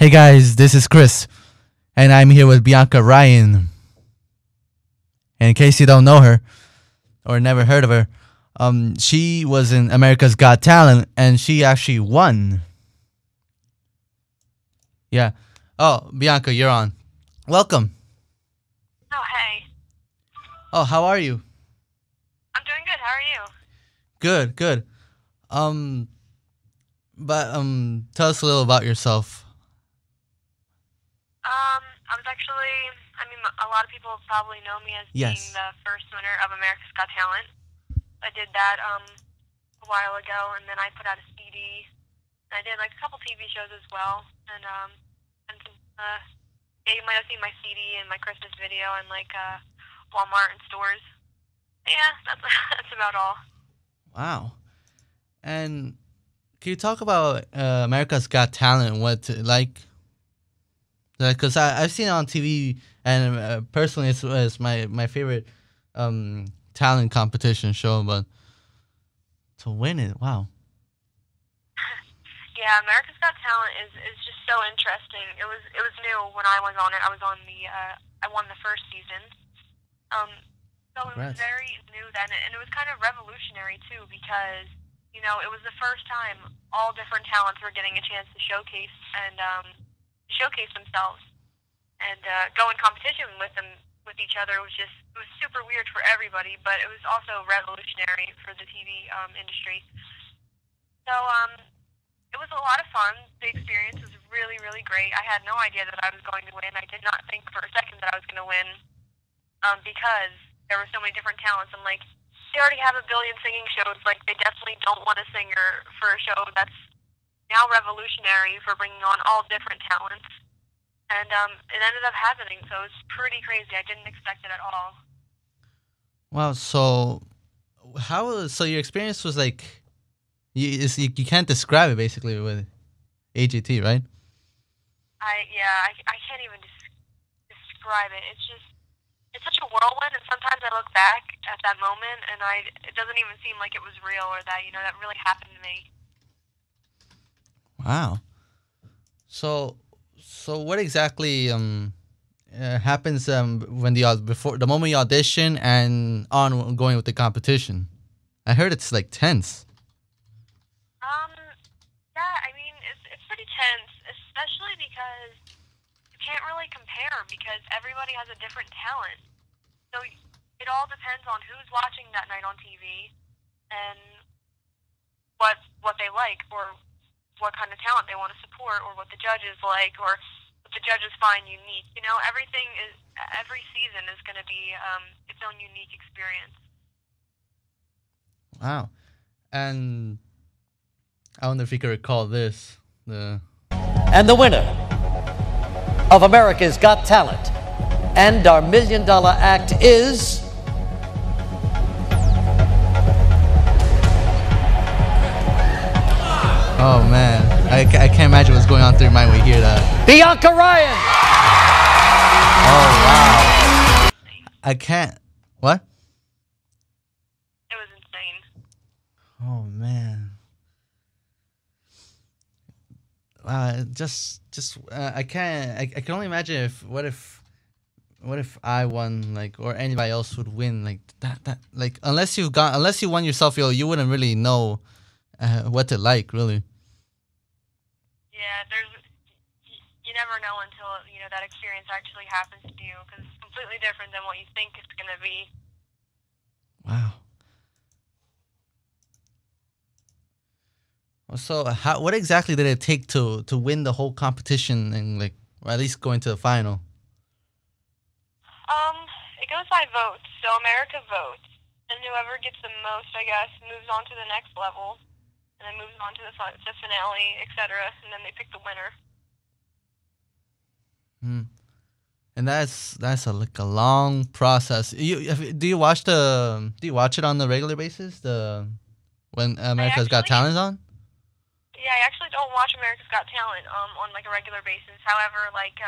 Hey guys, this is Chris, and I'm here with Bianca Ryan. And in case you don't know her or never heard of her, she was in America's Got Talent, and she actually won. Yeah. Oh, Bianca, you're on. Welcome. Oh, hey. Oh, how are you? I'm doing good. How are you? Good, good. Um, but tell us a little about yourself. I was actually, a lot of people probably know me as being Yes. the first winner of America's Got Talent. I did that a while ago, and then I put out a CD. And I did like a couple TV shows as well. And yeah, you might have seen my CD and my Christmas video in like Walmart and stores. Yeah, that's that's about all. Wow. And can you talk about America's Got Talent? What like? Because I've seen it on TV, and personally, it's my favorite talent competition show. But to win it, wow. Yeah, America's Got Talent is just so interesting. It was new when I was on it. I won the first season. So it was Congrats. very new then, and it was kind of revolutionary too because it was the first time all different talents were getting a chance to showcase themselves and go in competition with each other. It was super weird for everybody, but it was also revolutionary for the TV industry. So it was a lot of fun. The experience was really, really great. I had no idea that I was going to win. I did not think for a second that I was going to win because there were so many different talents. I'm like, they already have a billion singing shows. Like, they definitely don't want a singer for a show that's now revolutionary for bringing on all different talents. And it ended up happening, so it was pretty crazy. I didn't expect it at all. Wow. So your experience was like you can't describe it basically with AGT, right? I can't even describe it. It's such a whirlwind, and sometimes I look back at that moment, and it doesn't even seem like it was real or that that really happened to me. Wow. So what exactly happens when before the moment you audition and on going with the competition? I heard it's like tense. Um, yeah, it's pretty tense, especially because you can't really compare because everybody has a different talent. So it all depends on who's watching that night on TV and what they like or what kind of talent they want to support or what the judges like or what the judges find unique. Every season is going to be its own unique experience. Wow. And I wonder if you could recall this. And the winner of America's Got Talent and our $1 million act is Oh man, I can't imagine what's going on through your mind when you hear that. Bianca Ryan. Oh wow. I can't. What? It was insane. Oh man. I can't. I can only imagine what if I won, like, or anybody else would win, like that like unless you won yourself, you wouldn't really know what to like, really. Yeah, you never know until that experience actually happens to you because it's completely different than what you think it's gonna be. Wow. So what exactly did it take to win the whole competition and like, or at least going to the final? It goes by votes. So America votes, and whoever gets the most, I guess, moves on to the next level, and then moves on to the finale, etc. And then they pick the winner. Hmm. And that's like a long process. Do you watch it on the regular basis? When America's Got Talent on? Yeah, I actually don't watch America's Got Talent on like a regular basis. However, like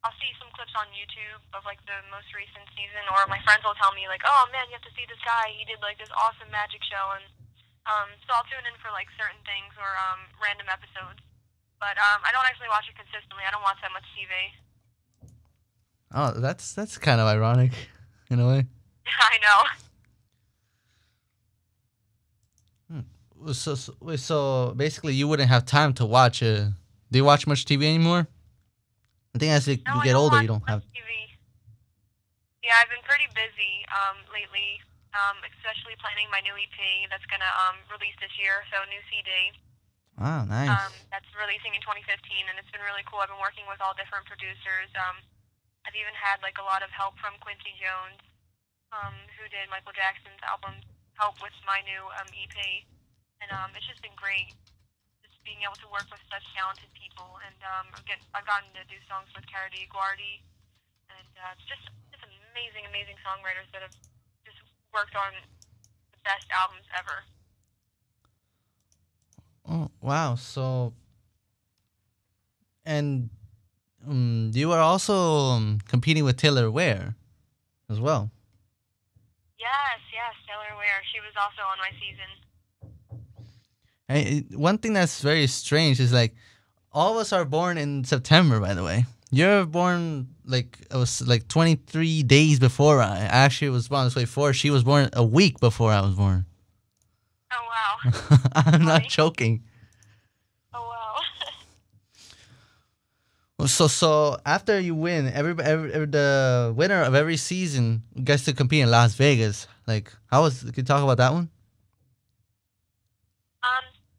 I'll see some clips on YouTube of like the most recent season, or my friends will tell me like, "Oh man, you have to see this guy. He did like this awesome magic show," and so I'll tune in for like certain things or random episodes. But I don't actually watch it consistently. I don't watch that much TV. Oh, that's kind of ironic, in a way. I know. So basically, you wouldn't have time to watch. Do you watch much TV anymore? I think as you No, I get don't older, you watch don't have. much TV. Yeah, I've been pretty busy lately, especially planning my new EP that's gonna release this year. So new CD. Wow, nice. That's releasing in 2015, and it's been really cool. I've been working with all different producers. I've even had like a lot of help from Quincy Jones, who did Michael Jackson's album, help with my new EP, and it's just been great. Just being able to work with such talented people, and I've gotten to do songs with Cara Guardi, and just amazing songwriters that have just worked on the best albums ever. Oh wow! So, and you are also competing with Taylor Ware, as well. Yes, Taylor Ware. She was also on my season. One thing that's very strange is like all of us are born in September. By the way, you're born like it was like 23 days before I actually was born. This way, 4. She was born a week before I was born. Oh wow! I'm not joking. Oh wow! So after you win, every the winner of every season gets to compete in Las Vegas. Like, can you talk about that one?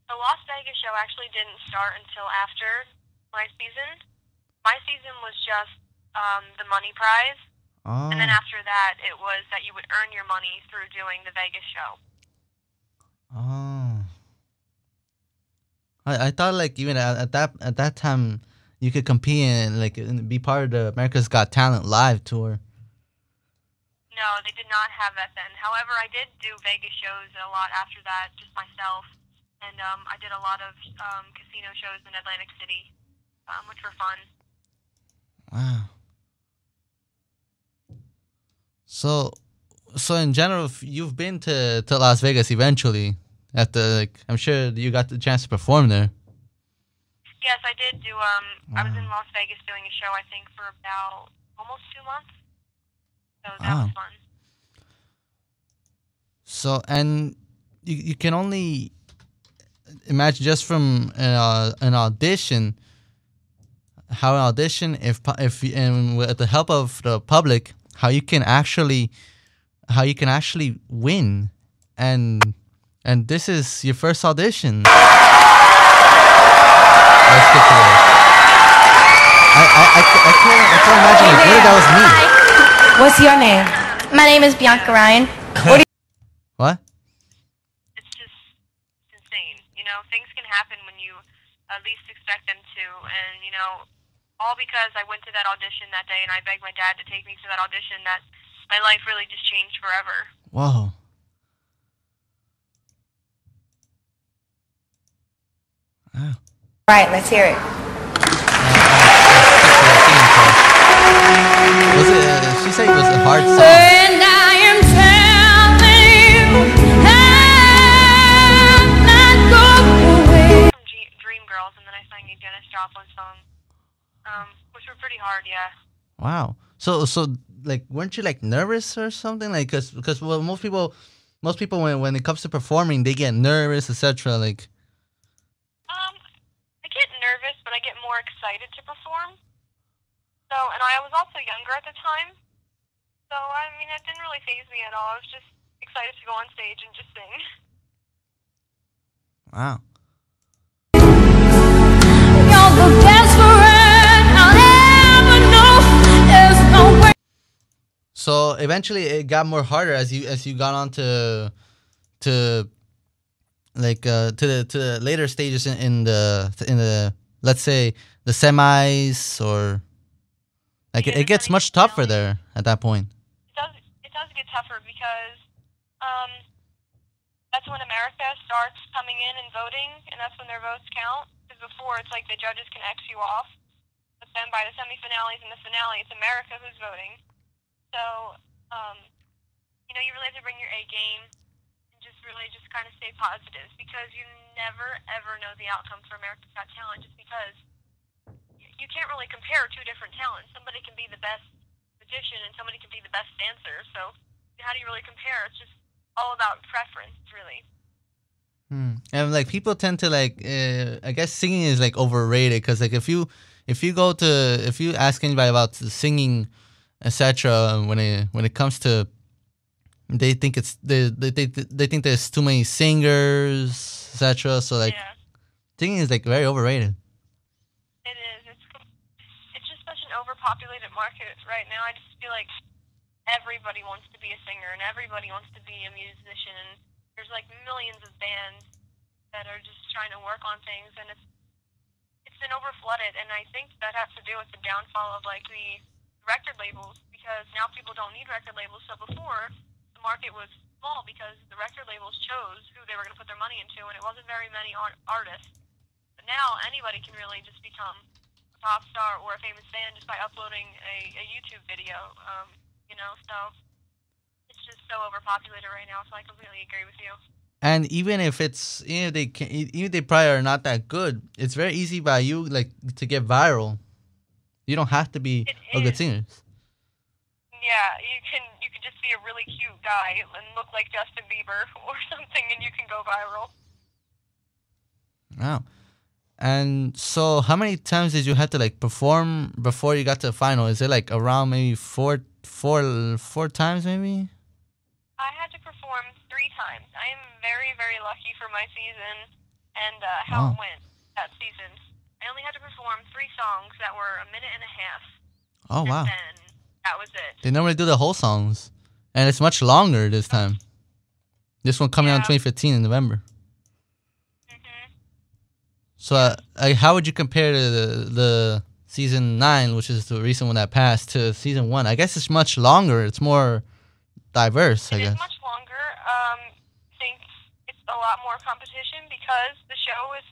The Las Vegas show actually didn't start until after my season. My season was just the money prize, Oh. and then after that, it was that you would earn your money through doing the Vegas show. Oh. I thought like even at that time you could compete and like be part of the America's Got Talent live tour. No, they did not have that then. However, I did do Vegas shows a lot after that, just myself. And I did a lot of casino shows in Atlantic City, which were fun. Wow. So in general, you've been to Las Vegas eventually. I'm sure you got the chance to perform there. Yes, I did do. I was in Las Vegas doing a show, I think, for about almost 2 months. So that was fun. So, and you can only imagine just from an audition, how an audition, if and with the help of the public, how you can actually win, and this is your first audition. Let's get to it. I can't imagine like, what if that was me. What's your name? My name is Bianca Ryan. What? It's insane. You know, things can happen when you least expect them to, and you know, all because I went to that audition that day and I begged my dad to take me to that audition. That my life really just changed forever. Whoa. Wow. Right, let's hear it. Was it? She said it was a hard song. And I am telling you, I'm not going away. From Dream Girls, and then I sang a Dennis Joplin song, which were pretty hard, yeah. Wow. So like, weren't you like nervous or something? Like, because well, most people when it comes to performing, they get nervous, etc. Like. I get nervous, but I get more excited to perform. So, and I was also younger at the time. So, I mean, it didn't really faze me at all. I was just excited to go on stage and just sing. Wow. You're the best friend I'll ever know. There's no way. So eventually, it got more harder as you got on to the later stages in the let's say the semis, or like Yeah, it gets much tougher finale. there at that point. It does get tougher because that's when America starts coming in and voting, and that's when their votes count. Because before, it's like the judges can X you off, but then by the semifinales and the finale, it's America who's voting. So, you know, you really have to bring your A game and just really just kind of stay positive because you never ever know the outcome for America's Got Talent just because you can't really compare two different talents. Somebody can be the best magician and somebody can be the best dancer. So how do you really compare? It's just all about preference, really. And like people tend to like, I guess singing is like overrated because like if you ask anybody about the singing, etc. When it comes to, they think they think there's too many singers, etc. So like singing is like very overrated. It is. It's just such an overpopulated market right now. I just feel like everybody wants to be a singer and everybody wants to be a musician. And there's like millions of bands that are just trying to work on things, and it's been overflooded. And I think that has to do with the downfall of like the record labels, because now people don't need record labels. So before, the market was small because the record labels chose who they were going to put their money into, and it wasn't very many artists. But now anybody can really just become a pop star or a famous band just by uploading a YouTube video. So it's just so overpopulated right now. So I completely agree with you. And even if it's even if they probably are not that good, it's very easy by you like to get viral. You don't have to be a good singer. Yeah, you can just be a really cute guy and look like Justin Bieber or something, and you can go viral. Wow. And so, how many times did you have to like perform before you got to the final? Is it like around maybe four times, maybe? I had to perform 3 times. I am very, very lucky for my season and how it went that season. I only had to perform 3 songs that were a minute and a half. Oh, wow. And then that was it. They normally do the whole songs. And it's much longer this time. This one coming out in 2015 in November. So, how would you compare to the season 9, which is the recent one that passed, to season 1? I guess it's much longer. It's more diverse, I guess. It is much longer. I think it's a lot more competition because the show has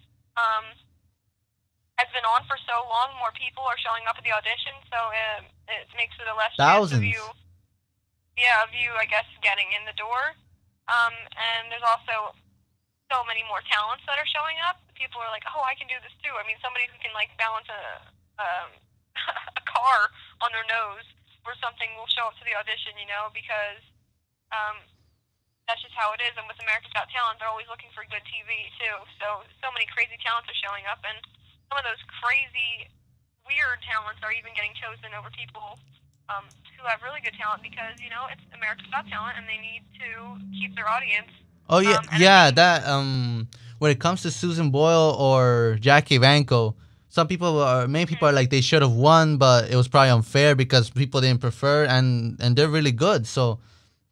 been on for so long. More people are showing up at the audition, so it makes it a less chance of you, I guess, getting in the door. And there's also so many more talents that are showing up. People are like, oh, I can do this too. I mean, somebody who can like balance a car on their nose or something will show up to the audition, because that's just how it is. And with America's Got Talent, they're always looking for good TV too. So many crazy talents are showing up, and some of those crazy, weird talents are even getting chosen over people who have really good talent because, it's America's Got Talent and they need to keep their audience. Oh, yeah, that, when it comes to Susan Boyle or Jackie Vanco, many people are like, they should have won, but it was probably unfair because people didn't prefer, and they're really good. So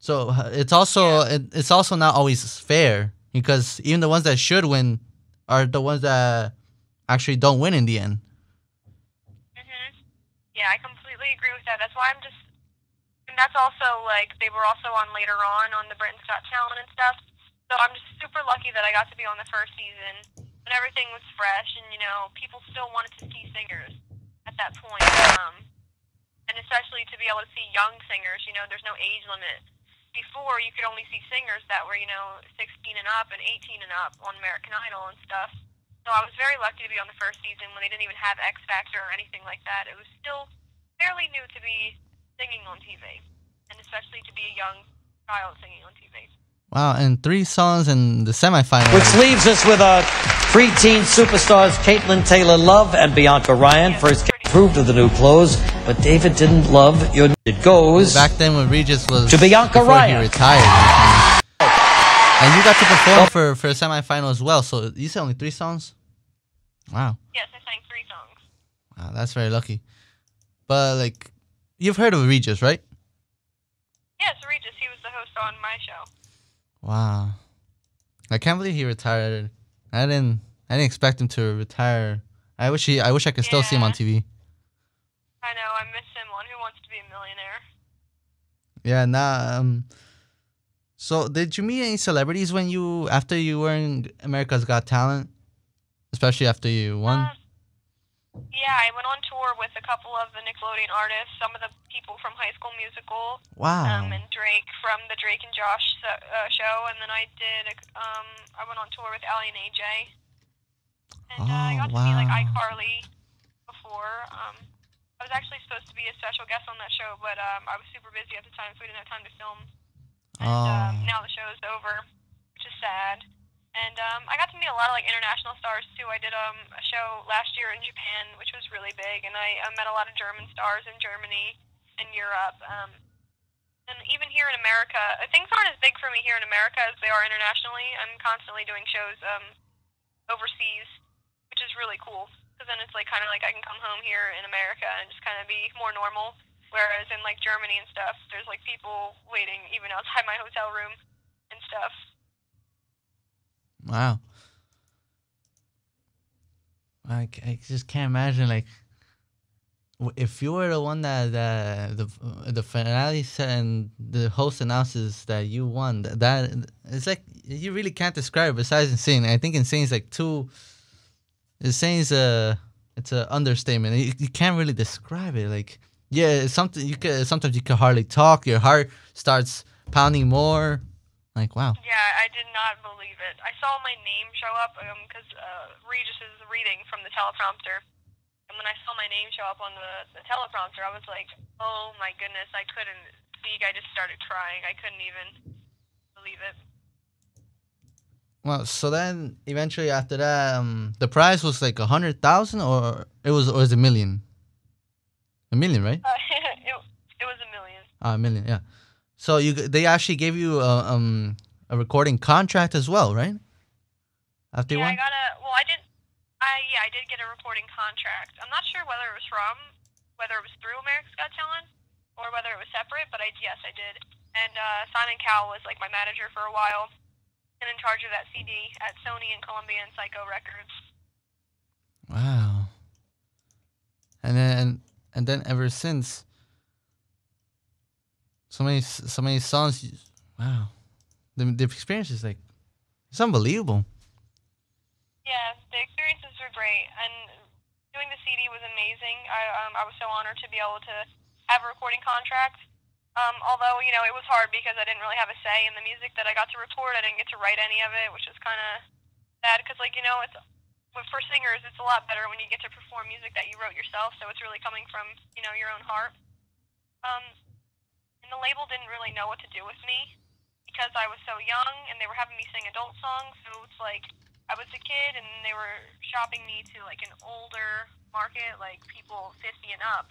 it's also not always fair because even the ones that should win are the ones that actually don't win in the end. Yeah, I completely agree with that. That's why and that's also like, they were also on later on the Britain's Got Talent and stuff. So I'm just super lucky that I got to be on the first season when everything was fresh and, people still wanted to see singers at that point. And especially to be able to see young singers, there's no age limit. Before, you could only see singers that were, 16 and up and 18 and up on American Idol and stuff. So I was very lucky to be on the first season when they didn't even have X Factor or anything like that. It was still fairly new to be singing on TV, and especially to be a young child singing on TV. Wow, and 3 songs in the semifinals. Which leaves us with our preteen superstars Caitlin Taylor-Love and Bianca Ryan. First approved of the new clothes, but David didn't love your... It goes... Back then when Regis was... To Bianca Ryan. He retired. And you got to perform for a semifinal as well, so you said only 3 songs? Wow. Yes, I sang 3 songs. Wow, that's very lucky. But, like, you've heard of Regis, right? Yes, Regis. He was the host on my show. Wow. I can't believe he retired. I didn't expect him to retire. I wish I could still see him on TV. I know, I miss him on Who Wants to Be a Millionaire. Yeah, so did you meet any celebrities after you were in America's Got Talent? Especially after you won? Yeah, I went on tour with a couple of the Nickelodeon artists, some of the people from High School Musical, Wow. and Drake from the Drake and Josh show, and then I went on tour with Allie and AJ, and I Oh, got to meet like wow. iCarly before. I was actually supposed to be a special guest on that show, but I was super busy at the time, so we didn't have time to film. And Oh. now the show's over, which is sad. And I got to meet a lot of like international stars too. I did a show last year in Japan, which was really big, and I met a lot of German stars in Germany and Europe. And even here in America, things aren't as big for me here in America as they are internationally. I'm constantly doing shows overseas, which is really cool. Because then it's like kind of like I can come home here in America and just kind of be more normal. Whereas in like Germany and stuff, there's like people waiting even outside my hotel room and stuff. Wow. I just can't imagine like if you were the one that the finale said and the host announces that you won. That it's like you really can't describe it besides insane. I think insane is like too. Insane is a it's a understatement. You can't really describe it. Like yeah, it's something you could sometimes you can hardly talk. Your heart starts pounding more. Like wow. Yeah, I did not believe it. I saw my name show up because Regis is reading from the teleprompter. And when I saw my name show up on the teleprompter, I was like, oh my goodness, I couldn't speak. I just started crying. I couldn't even believe it. Well, so then eventually after that, the prize was like 100,000, or it was a million. A million, right? It was a million. A million, yeah. So they actually gave you a recording contract as well, right? After you Yeah, won. well, I did get a recording contract. I'm not sure whether it was through America's Got Talent or whether it was separate, but yes, I did. And Simon Cowell was like my manager for a while and in charge of that CD at Sony and Columbia and Psycho Records. Wow. And then ever since, so many songs. Wow. The experience is like it's unbelievable. Yeah, the experiences were great, and doing the CD was amazing. I was so honored to be able to have a recording contract. Although it was hard because I didn't really have a say in the music that I got to record. I didn't get to write any of it, which was kind of sad because it's for singers it's a lot better when you get to perform music that you wrote yourself. So it's really coming from your own heart. Um, and the label didn't really know what to do with me because I was so young and they were having me sing adult songs. So it's like I was a kid and they were shopping me to like an older market, like people 50 and up.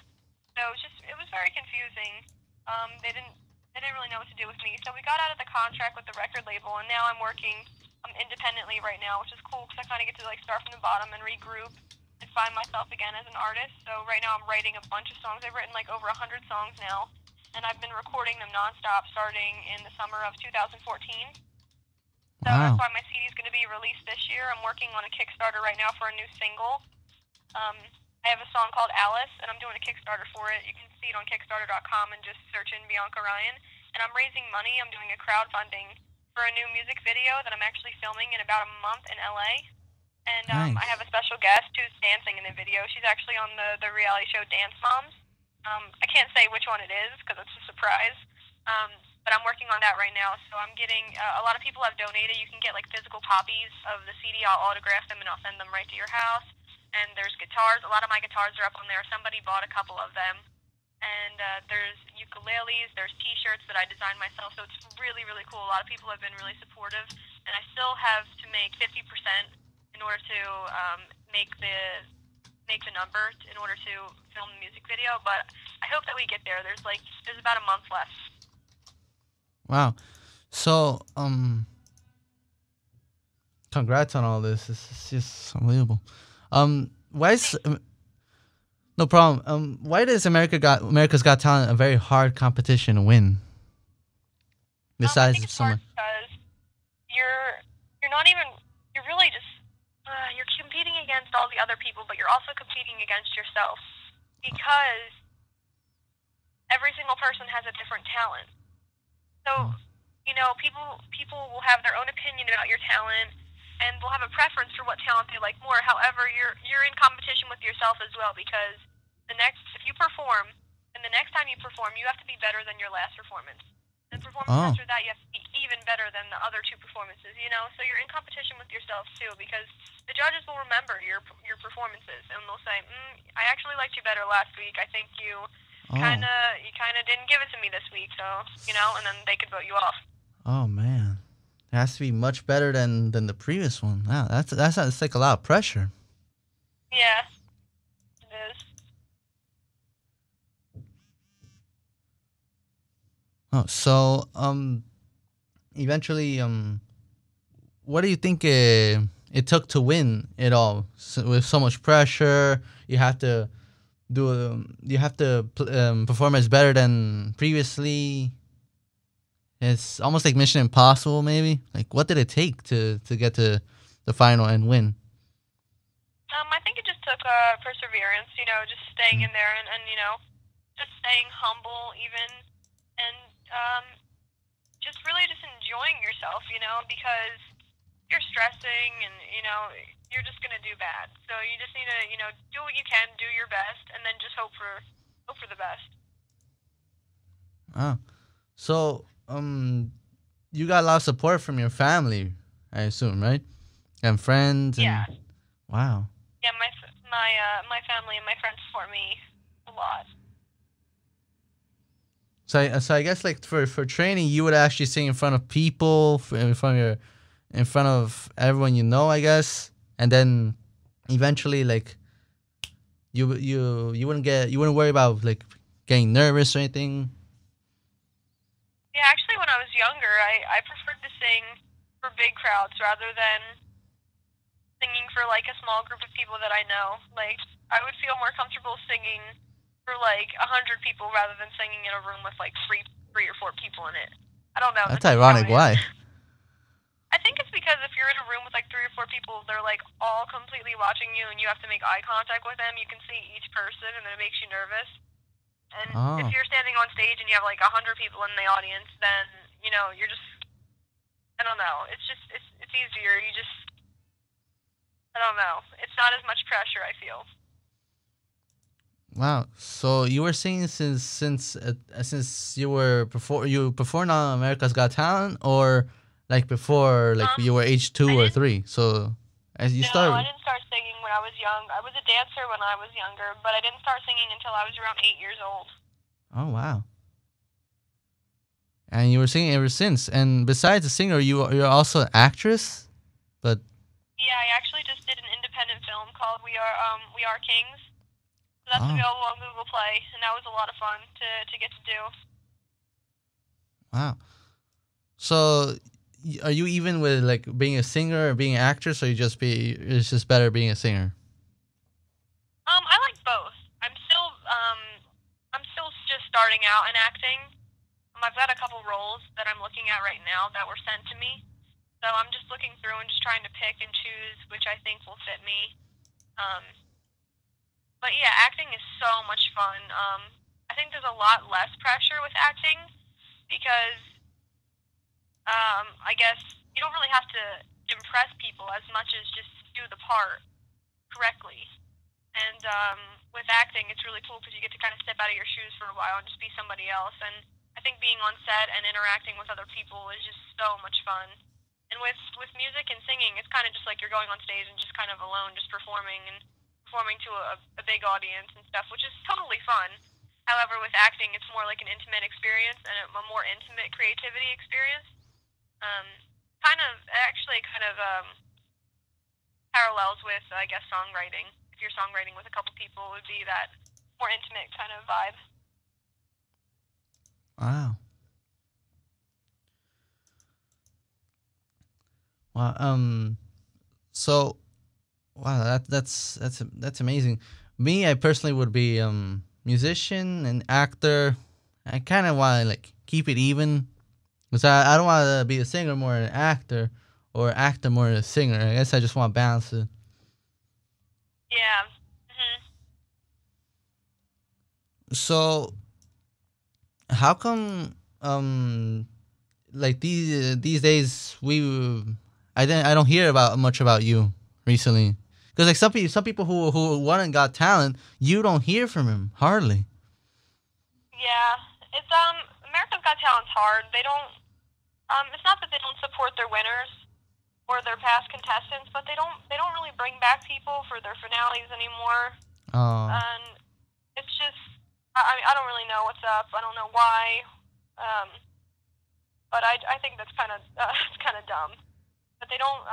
So it was very confusing. They didn't really know what to do with me. So we got out of the contract with the record label, and now I'm working independently right now, which is cool because I kind of get to like start from the bottom and regroup and find myself again as an artist. So right now I'm writing a bunch of songs. I've written like over 100 songs now, and I've been recording them nonstop starting in the summer of 2014. So that's Wow. why my CD is going to be released this year. I'm working on a Kickstarter right now for a new single. I have a song called Alice, and I'm doing a Kickstarter for it. You can see it on Kickstarter.com and just search in Bianca Ryan. And I'm raising money. I'm doing a crowdfunding for a new music video that I'm actually filming in about a month in LA. And I have Nice. a special guest who's dancing in the video. She's actually on the reality show Dance Moms. I can't say which one it is because it's a surprise. But I'm working on that right now. So I'm getting a lot of people have donated. You can get like physical copies of the CD. I'll autograph them and I'll send them right to your house. And there's guitars. A lot of my guitars are up on there. Somebody bought a couple of them. And there's ukuleles. There's T-shirts that I designed myself. So it's really, really cool. A lot of people have been really supportive. And I still have to make 50% in order to make the number in order to film the music video. But I hope that we get there. There's about a month left. Wow. So congrats on all this. It's just unbelievable. Why is no problem. Why does America's Got Talent a very hard competition to win? I Besides think it's hard someone. because you're not even you're really just you're competing against all the other people, but you're also competing against yourself because every single person has a different talent. So people will have their own opinion about your talent, and they'll have a preference for what talent they like more. However, you're in competition with yourself as well, because if you perform, and the next time you perform, you have to be better than your last performance. And performance Oh. after that, you have to be even better than the other two performances. So you're in competition with yourself too, because the judges will remember your performances, and they'll say, "I actually liked you better last week. I think you kind Oh. of didn't give it to me this week." So and then they could vote you off. Oh man. It has to be much better than the previous one. Wow, that's like a lot of pressure. Yeah, it is. Oh, so eventually what do you think it took to win it all? With so much pressure, you have to perform as better than previously. It's almost like Mission Impossible, maybe. Like, what did it take to get to the final and win? I think it just took perseverance. Just staying in there, and just staying humble, even, and just really just enjoying yourself. Because you're stressing, and you're just gonna do bad. So you just need to do what you can, do your best, and then just hope for the best. Oh, so you got a lot of support from your family, I assume, right? And friends. And Yeah. wow. Yeah, my family and my friends support me a lot. So I guess like for training, you would actually sing in front of people, in front of everyone you know, I guess, and then eventually like you wouldn't worry about like getting nervous or anything. Yeah, actually, when I was younger, I preferred to sing for big crowds rather than singing for like a small group of people that I know. Like, I would feel more comfortable singing for like 100 people rather than singing in a room with like three or four people in it. I don't know. That's That's just how ironic. I am. Why? I think it's because if you're in a room with like three or four people, they're like all completely watching you, and you have to make eye contact with them. You can see each person, and it makes you nervous. And if Oh, you're standing on stage and you have like 100 people in the audience, then you're just, I don't know. It's just it's easier. You just, I don't know. It's not as much pressure, I feel. wow. So you were singing since you performed on America's Got Talent, or like before, like you were age 2 or 3. So as you No, I started. didn't start singing when I was young. I was a dancer when I was younger, but I didn't start singing until I was around 8 years old. Oh wow. And you were singing ever since. And besides a singer, you're also an actress. But Yeah, I actually just did an independent film called We Are Kings. So that's oh available on Google Play, and that was a lot of fun to get to do. wow. So are you even with like being a singer or being an actress, or it's just better being a singer? I like both. I'm still just starting out in acting. I've got a couple roles that I'm looking at right now that were sent to me. So I'm just looking through and just trying to pick and choose which I think will fit me. Um, but yeah, acting is so much fun. I think there's a lot less pressure with acting because I guess you don't really have to impress people as much as just do the part correctly. And with acting, it's really cool because you get to kind of step out of your shoes for a while and just be somebody else. And I think being on set and interacting with other people is just so much fun. And with music and singing, it's kind of just like you're going on stage and just kind of alone, just performing to a big audience and stuff, which is totally fun. However, with acting, it's more like an intimate experience and a more intimate creativity experience. Kind of parallels with, I guess, songwriting. If you're songwriting with a couple people, it would be that more intimate kind of vibe. Wow. Wow. So wow, that's amazing. Me, I personally would be musician and actor. I kind of want to like keep it even, because I don't want to be a singer more than an actor, or actor more than a singer. I guess I just want to balance it. Yeah. So how come like these days I don't hear about much about you recently. Because like some people who won and got talent, you don't hear from him hardly. Yeah, it's America's Got Talent's hard. They don't. It's not that they don't support their winners or their past contestants, but they don't really bring back people for their finales anymore. Oh. And it's just, I mean, I don't really know what's up. I don't know why. But I think that's kind of it's kind of dumb. But they don't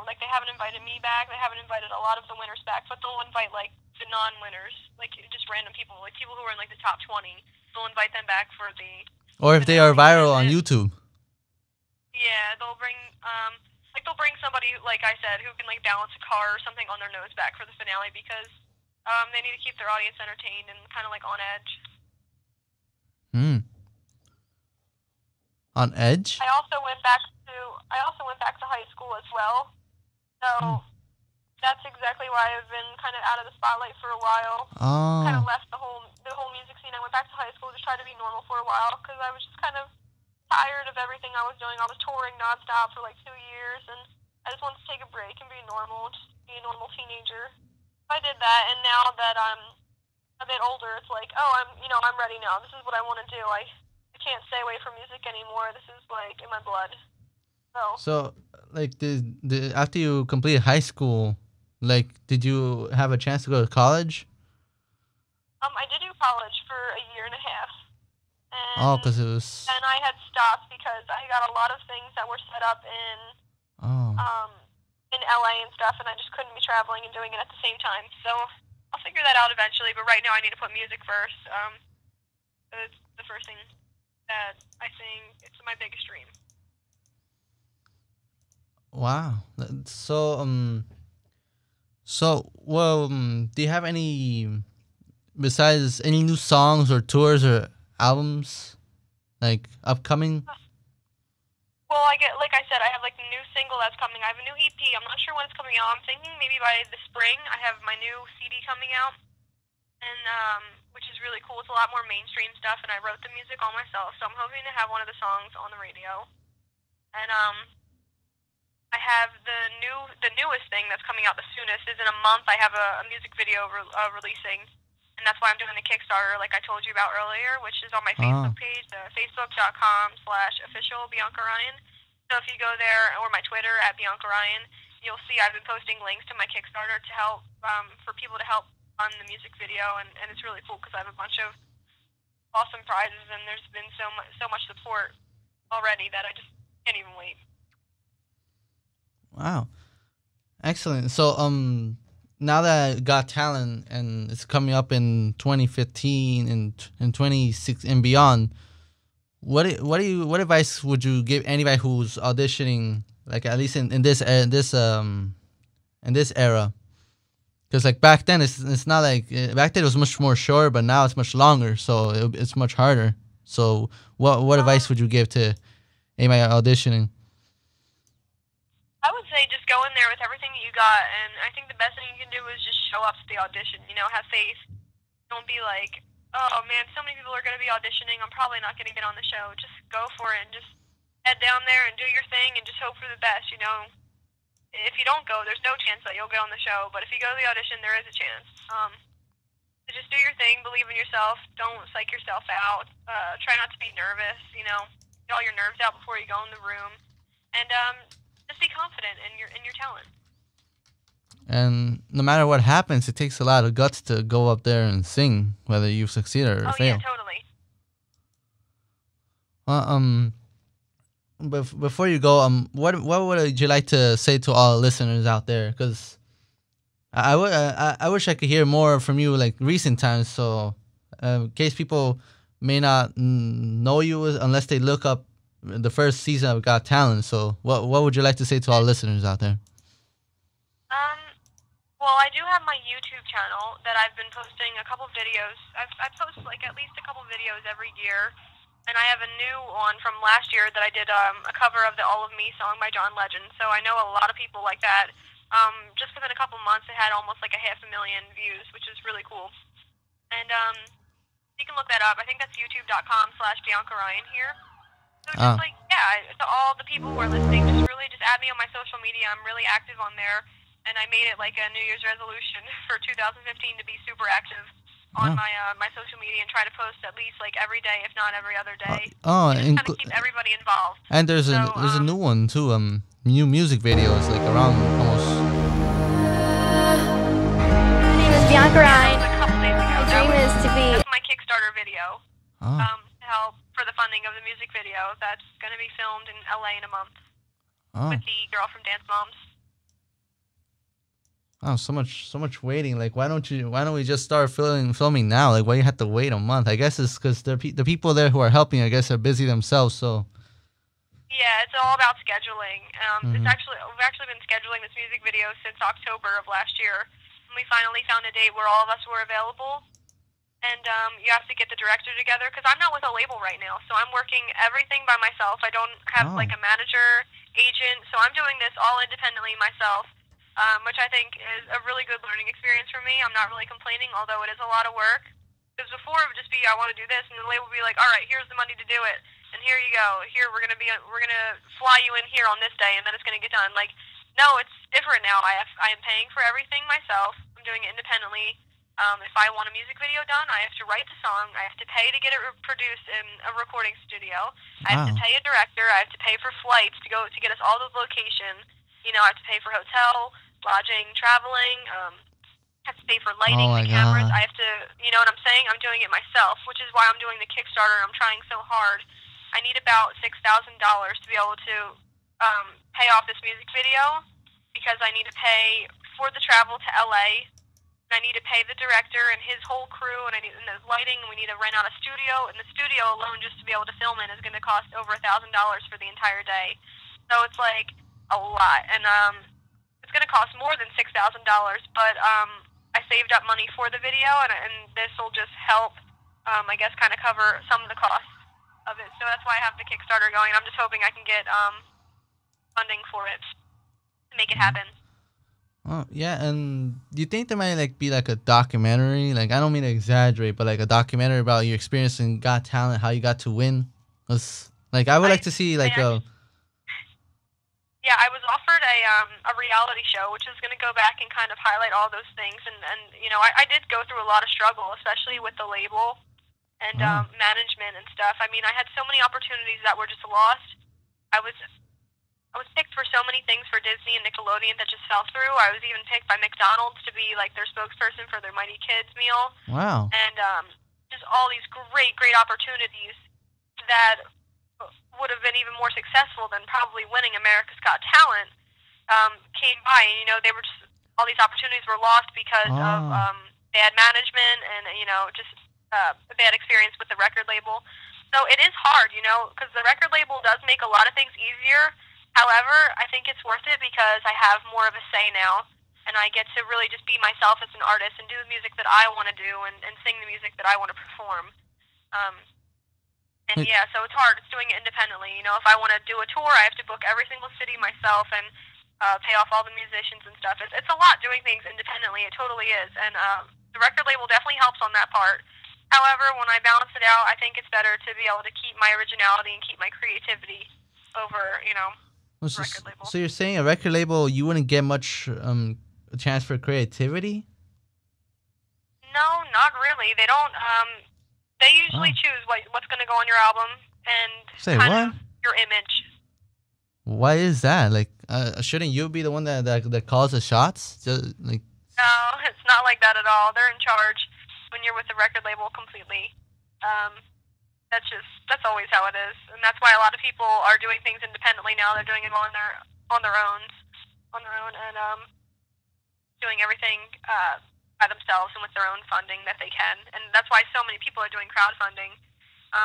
like, they haven't invited me back. They haven't invited a lot of the winners back, but they'll invite like the non-winners, like just random people, like people who are in like the top 20. They'll invite them back for the. Or if they are viral on YouTube. Yeah, they'll bring they'll bring somebody, like I said, who can like balance a car or something on their nose back for the finale, because they need to keep their audience entertained and kind of like on edge. On edge? I also went back to high school as well. So that's exactly why I've been kind of out of the spotlight for a while. Oh. Kind of left the whole music scene. I went back to high school to try to be normal for a while, because I was just kind of tired of everything I was doing. I was touring nonstop for like 2 years, and I just wanted to take a break and be normal, just be a normal teenager. I did that, and now that I'm a bit older, it's like, oh, I'm ready now. This is what I want to do. I can't stay away from music anymore. This is like in my blood. So like, after you completed high school, like, did you have a chance to go to college? I did do college for a year and a half. And because it was. And I had stopped because I got a lot of things that were set up in LA and stuff, and I just couldn't be traveling and doing it at the same time. So I'll figure that out eventually. But right now, I need to put music first. It's the first thing that I think it's my biggest dream. Wow. So do you have any, besides any new songs or tours or albums, like, upcoming? Well, like I said, I have like a new single that's coming. I have a new EP. I'm not sure when it's coming out. I'm thinking maybe by the spring. I have my new CD coming out, and which is really cool. It's a lot more mainstream stuff, and I wrote the music all myself. So I'm hoping to have one of the songs on the radio. And I have the newest thing that's coming out the soonest is in a month. I have a music video releasing, and that's why I'm doing the Kickstarter, like I told you about earlier, which is on my Facebook page, facebook.com/official Bianca Ryan. So if you go there, or my Twitter @Bianca Ryan, you'll see I've been posting links to my Kickstarter to help for people to help on the music video, and it's really cool because I have a bunch of awesome prizes, and there's been so much support already that I just can't even wait. Wow, excellent. So now that Got Talent and it's coming up in 2015 and 26 and beyond, what advice would you give anybody who's auditioning, like, at least in this era? Because like back then it's not like back then it was much more short, but now it's much longer, so it's much harder. So what advice would you give to anybody auditioning? I would say just go in there with everything that you got, and I think the best thing you can do is just show up to the audition. Have faith. Don't be like, oh man, so many people are going to be auditioning, I'm probably not going to get on the show. Just go for it, and just head down there and do your thing, and just hope for the best. If you don't go, there's no chance that you'll get on the show, but if you go to the audition, there is a chance. So just do your thing, believe in yourself, don't psych yourself out, try not to be nervous, get all your nerves out before you go in the room, and just be confident in your talent. And no matter what happens, it takes a lot of guts to go up there and sing, whether you succeed or fail. Yeah, totally. Before you go, what would you like to say to all listeners out there? Because I wish I could hear more from you, like recent times. So, in case people may not know you unless they look up the first season of Got Talent. So, what would you like to say to all listeners out there? Well, I do have my YouTube channel that I've been posting a couple videos. I post like at least a couple videos every year. And I have a new one from last year that I did a cover of the All of Me song by John Legend. So I know a lot of people like that. Just within a couple months, it had almost like 500,000 views, which is really cool. And you can look that up. I think that's youtube.com/Bianca Ryan here. So just to all the people who are listening, just really just add me on my social media. I'm really active on there, and I made it like a New Year's resolution for 2015 to be super active on my social media and try to post at least like every day, if not every other day. And just kind of keep everybody involved. And there's a new one too. New music videos like around almost. My name is Bianca Ryan. A couple days ago. My dream is to be. That's my Kickstarter video. To help for the funding of the music video that's going to be filmed in LA in a month with the girl from Dance Moms. Oh, so much waiting. Like, why don't we just start filming now? Like, why you have to wait a month? I guess it's because the people there who are helping, I guess, are busy themselves. So. Yeah, it's all about scheduling. We've actually been scheduling this music video since October of last year, and we finally found a date where all of us were available. And you have to get the director together because I'm not with a label right now, so I'm working everything by myself. I don't have like a manager, agent, so I'm doing this all independently myself, which I think is a really good learning experience for me. I'm not really complaining, although it is a lot of work. Because before it would just be, I want to do this, and the label would be like, all right, here's the money to do it, and here you go. Here we're gonna fly you in here on this day, and then it's gonna get done. Like, no, it's different now. I am paying for everything myself. I'm doing it independently. If I want a music video done, I have to write the song. I have to pay to get it produced in a recording studio. I have to pay a director. I have to pay for flights to get us all to the location. You know, I have to pay for hotel, lodging, traveling. I have to pay for lighting, the cameras. I have to, you know what I'm saying? I'm doing it myself, which is why I'm doing the Kickstarter. I'm trying so hard. I need about $6,000 to be able to pay off this music video because I need to pay for the travel to LA. I need to pay the director and his whole crew, and the lighting, and we need to rent out a studio, and the studio alone just to be able to film it is going to cost over $1,000 for the entire day. So it's like a lot, and it's going to cost more than $6,000, but I saved up money for the video, and this will just help, I guess, kind of cover some of the costs of it. So that's why I have the Kickstarter going. I'm just hoping I can get funding for it to make it happen. Oh yeah, and do you think there might be like a documentary? Like, I don't mean to exaggerate, but like a documentary about your experience in Got Talent, how you got to win. Like, I would like to see like a. Yeah, I was offered a reality show, which is going to go back and kind of highlight all those things, and you know, I did go through a lot of struggle, especially with the label and management and stuff. I mean, I had so many opportunities that were just lost. I was picked for so many things for Disney and Nickelodeon that just fell through. I was even picked by McDonald's to be like their spokesperson for their Mighty Kids meal. Wow. And just all these great opportunities that would have been even more successful than probably winning America's Got Talent came by. And, you know, they were just, all these opportunities were lost because of bad management and, you know, just a bad experience with the record label. So it is hard, you know, because the record label does make a lot of things easier. However, I think it's worth it because I have more of a say now, and I get to really just be myself as an artist and do the music that I want to do and sing the music that I want to perform. Yeah, so it's hard. It's doing it independently. You know, if I want to do a tour, I have to book every single city myself and pay off all the musicians and stuff. It's a lot doing things independently. It totally is, and the record label definitely helps on that part. However, when I balance it out, I think it's better to be able to keep my originality and keep my creativity over, you know. So you're saying a record label, you wouldn't get much a chance for creativity? No, not really. They don't. They usually choose what's going to go on your album and of your image. Why is that? Like, shouldn't you be the one that calls the shots? Just, like. No, it's not like that at all. They're in charge when you're with the record label completely. That's always how it is, and that's why a lot of people are doing things independently now. They're doing it on their own, and doing everything by themselves and with their own funding that they can. And that's why so many people are doing crowdfunding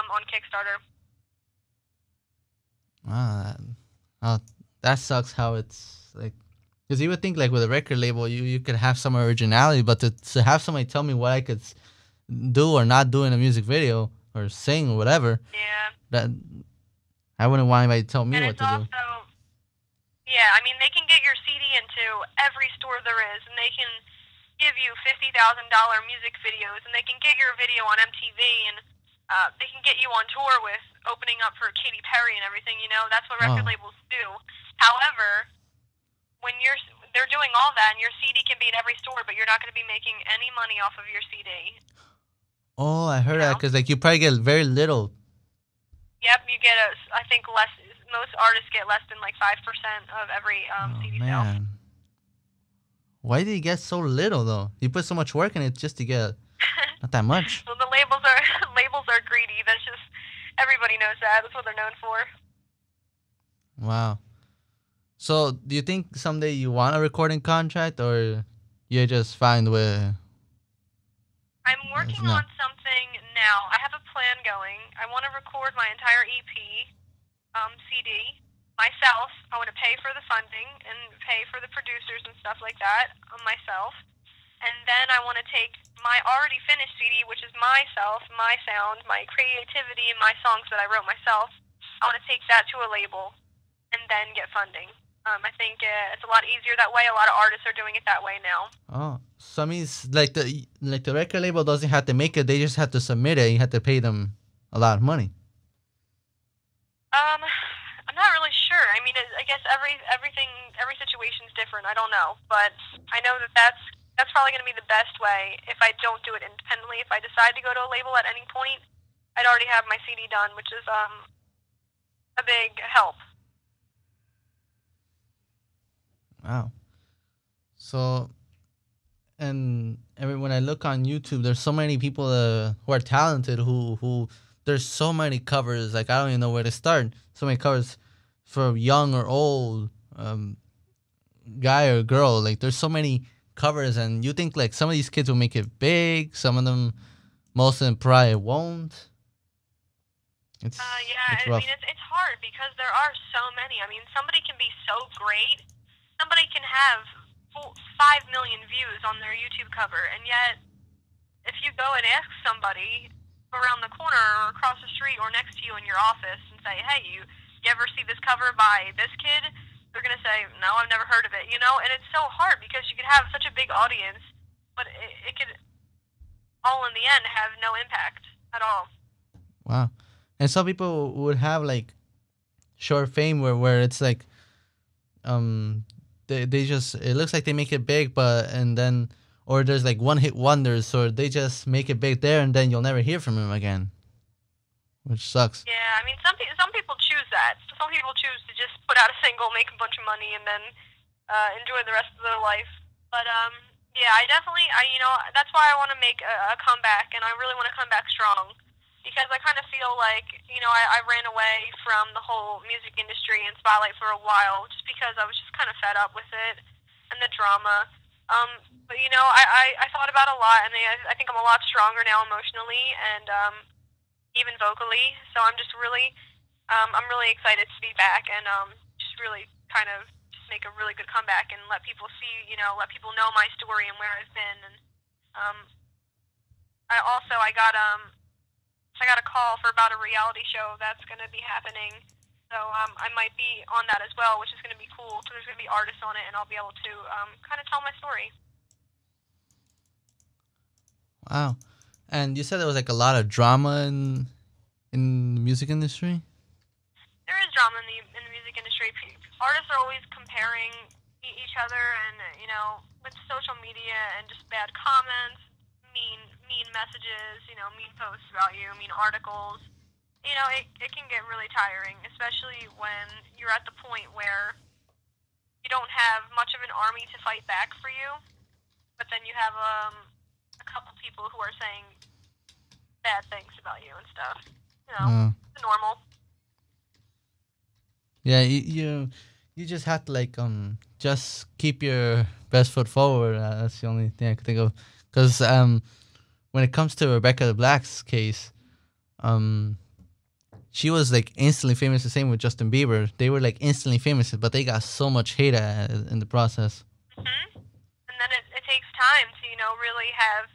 on Kickstarter. Wow, that sucks. How it's like, because you would think like with a record label, you could have some originality, but to have somebody tell me what I could do or not do in a music video. Or sing or whatever. Yeah. That I wouldn't want anybody to tell me what to do. Yeah, I mean, they can get your CD into every store there is, and they can give you $50,000 music videos, and they can get your video on MTV, and they can get you on tour with opening up for Katy Perry and everything. You know, that's what Wow. record labels do. However, when they're doing all that, and your CD can be in every store, but you're not going to be making any money off of your CD. Oh, I heard You that know? because like you probably get very little. Yep, you get I think less. Most artists get less than like 5% of every Oh CD sale. man, why did you get so little though? You put so much work in it just to get not that much. So the labels are greedy. That's just everybody knows that. That's what they're known for. Wow. So do you think someday you want a recording contract, or you're just fine with? I'm working No. on something now. I have a plan going. I want to record my entire EP, CD, myself. I want to pay for the funding and pay for the producers and stuff like that myself. And then I want to take my already finished CD, which is myself, my sound, my creativity, and my songs that I wrote myself. I want to take that to a label and then get funding. I think it's a lot easier that way. A lot of artists are doing it that way now. Oh, so I mean, like the record label doesn't have to make it; they just have to submit it. You have to pay them a lot of money. I'm not really sure. I mean, I guess every situation is different. I don't know, but I know that's probably going to be the best way if I don't do it independently. If I decide to go to a label at any point, I'd already have my CD done, which is a big help. Wow. So, and when I look on YouTube, there's so many people who are talented who there's so many covers. Like I don't even know where to start. So many covers for young or old, guy or girl. Like there's so many covers, and you think like some of these kids will make it big. Some of them, most of them probably won't. It's Yeah, it's I rough. mean, it's hard because there are so many. I mean, somebody can be so great. Somebody can have 5 million views on their YouTube cover, and yet if you go and ask somebody around the corner or across the street or next to you in your office and say, hey, you ever see this cover by this kid? They're going to say, no, I've never heard of it, you know? And it's so hard because you could have such a big audience, but it could all in the end have no impact at all. Wow. And some people would have like short fame where it's like they just it looks like they make it big, but and then or there's like one hit wonders, or they just make it big there and then you'll never hear from them again, which sucks. Yeah, I mean, some people choose that. Some people choose to just put out a single, make a bunch of money, and then enjoy the rest of their life. But yeah, that's why I want to make a comeback, and I really want to come back strong. Because I kind of feel like, I ran away from the whole music industry and spotlight for a while just because I was just kind of fed up with it and the drama. But, I thought about it a lot, and I think I'm a lot stronger now emotionally and even vocally. So I'm just really, I'm really excited to be back and just really kind of just make a really good comeback and let people see, let people know my story and where I've been. And I got a call for about a reality show that's going to be happening. So I might be on that as well, which is going to be cool because there's going to be artists on it, and I'll be able to kind of tell my story. Wow. And you said there was like a lot of drama in the music industry? There is drama in the music industry. Artists are always comparing each other, and with social media and just bad comments, mean messages, mean posts about you, mean articles. It can get really tiring, especially when you're at the point where you don't have much of an army to fight back for you, but then you have a couple people who are saying bad things about you and stuff. It's normal. Yeah, you just have to like just keep your best foot forward. That's the only thing I could think of. Because when it comes to Rebecca Black's case, she was like instantly famous. The same with Justin Bieber. They were like instantly famous, but they got so much hate in the process. Mm-hmm. And then it takes time to really have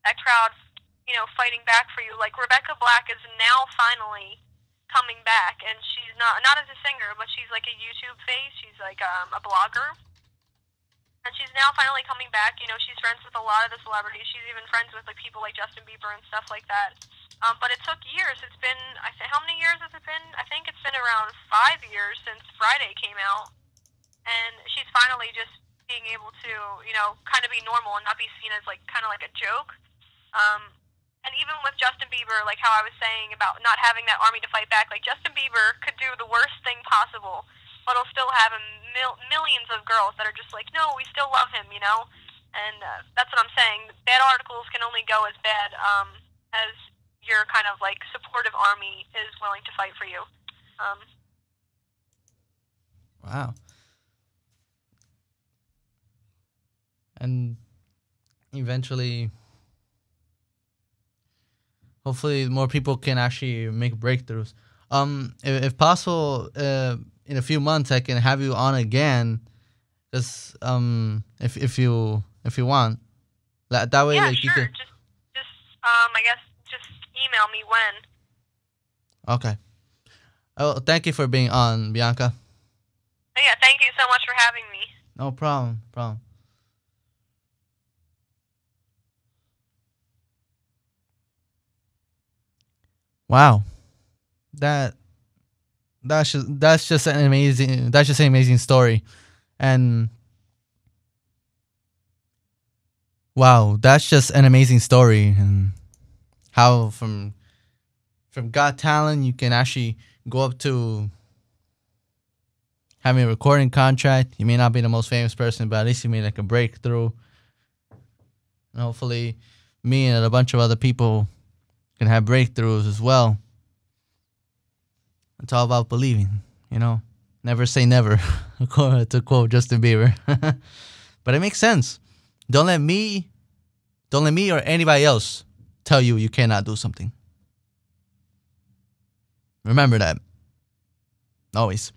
that crowd fighting back for you. Like Rebecca Black is now finally coming back, and she's not as a singer, but she's like a YouTube face. She's like a blogger. And she's now finally coming back. She's friends with a lot of the celebrities. She's even friends with like people like Justin Bieber and stuff like that. But it took years. It's been, how many years has it been? I think it's been around 5 years since Friday came out. And she's finally just being able to, kind of be normal and not be seen as kind of like a joke. And even with Justin Bieber, like how I was saying about not having that army to fight back, like Justin Bieber could do the worst thing possible, but he'll still have millions of girls that are just like, no, we still love him, And that's what I'm saying. Bad articles can only go as bad as your kind of like supportive army is willing to fight for you. Wow. And eventually, hopefully, more people can actually make breakthroughs. If possible, in a few months, I can have you on again. Just if you want, that way, Yeah, like sure. you can. Just I guess just email me when. Okay. Oh, thank you for being on, Bianca. Yeah, thank you so much for having me. No problem. Wow, that's just an amazing story, and wow, that's just an amazing story, and how from Got Talent you can actually go up to having a recording contract. You may not be the most famous person, but at least you made like a breakthrough, and hopefully, me and a bunch of other people can have breakthroughs as well. It's all about believing, Never say never, to quote Justin Bieber. But it makes sense. Don't let me or anybody else tell you you cannot do something. Remember that. Always.